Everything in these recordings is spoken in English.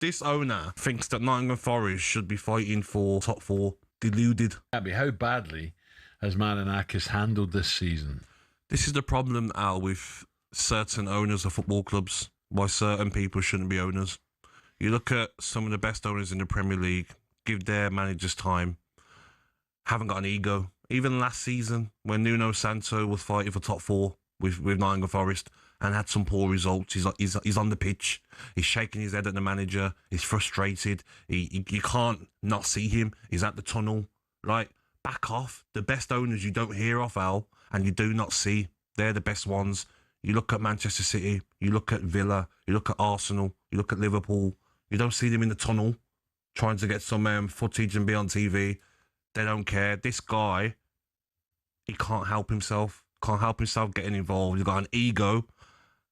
This owner thinks that Nottingham Forest should be fighting for top four. Deluded. Gabby, how badly has Marinakis handled this season? This is the problem, Al, with certain owners of football clubs. Why certain people shouldn't be owners. You look at some of the best owners in the Premier League, give their managers time, haven't got an ego. Even last season, when Nuno Santo was fighting for top four with Nottingham Forest and had some poor results, he's on the pitch, he's shaking his head at the manager, he's frustrated, you can't not see him, he's at the tunnel. Like, back off. The best owners you don't hear of, Al, and you do not see, they're the best ones. You look at Manchester City, you look at Villa, you look at Arsenal, you look at Liverpool, you don't see them in the tunnel trying to get some footage and be on TV. They don't care. This guy, he can't help himself. Can't help himself getting involved. He's got an ego.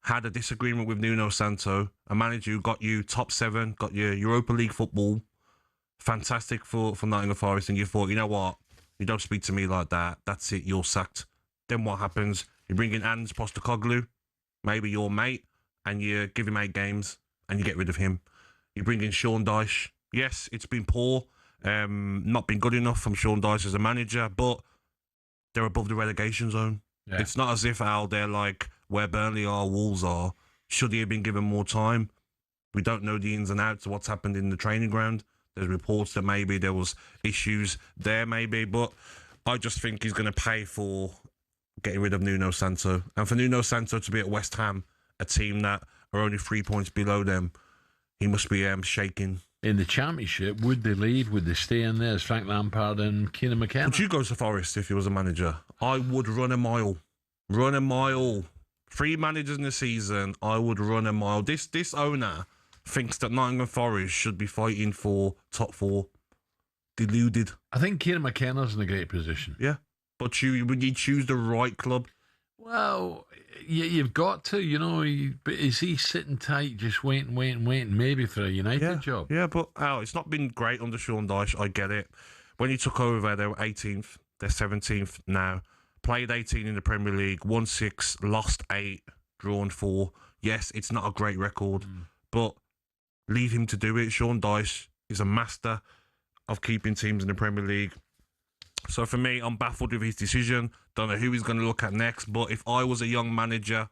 Had a disagreement with Nuno Santo, a manager who got you top 7, got you Europa League football. Fantastic for Nottingham Forest. And you thought, you know what? You don't speak to me like that. That's it. You're sacked. Then what happens? You bring in Ange Postecoglou, maybe your mate, and you give him 8 games and you get rid of him. You bring in Sean Dyche. Yes, it's been poor. Not been good enough from Sean Dyche as a manager, but they're above the relegation zone. Yeah. It's not as if, Al, they're like where Burnley are, Wolves are. Should he have been given more time? We don't know the ins and outs of what's happened in the training ground. There's reports that maybe there was issues there, maybe, but I just think he's going to pay for getting rid of Nuno Santo. And for Nuno Santo to be at West Ham, a team that are only 3 points below them, he must be shaking. In the Championship, would they leave? Would they stay in there as Frank Lampard and Keenan McKenna? Would you go to Forest if you was a manager? I would run a mile. Run a mile. 3 managers in the season, I would run a mile. This owner thinks that Nottingham Forest should be fighting for top 4. Deluded. I think Keenan McKenna's in a great position. Yeah. But would you choose the right club? Well, you've got to, but is he sitting tight, just waiting, maybe for a United job? Yeah, but Al, it's not been great under Sean Dyche. I get it. When he took over, they were 18th. They're 17th now. Played 18 in the Premier League, won 6, lost 8, drawn 4. Yes, it's not a great record, but leave him to do it. Sean Dyche is a master of keeping teams in the Premier League. So for me, I'm baffled with his decision. Don't know who he's going to look at next. But if I was a young manager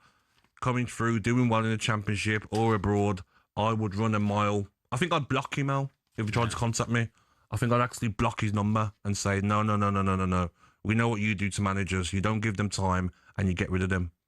coming through, doing well in the Championship or abroad, I would run a mile. I think I'd block him, Al, if he tried to contact me. I think I'd actually block his number and say, no. We know what you do to managers. You don't give them time and you get rid of them.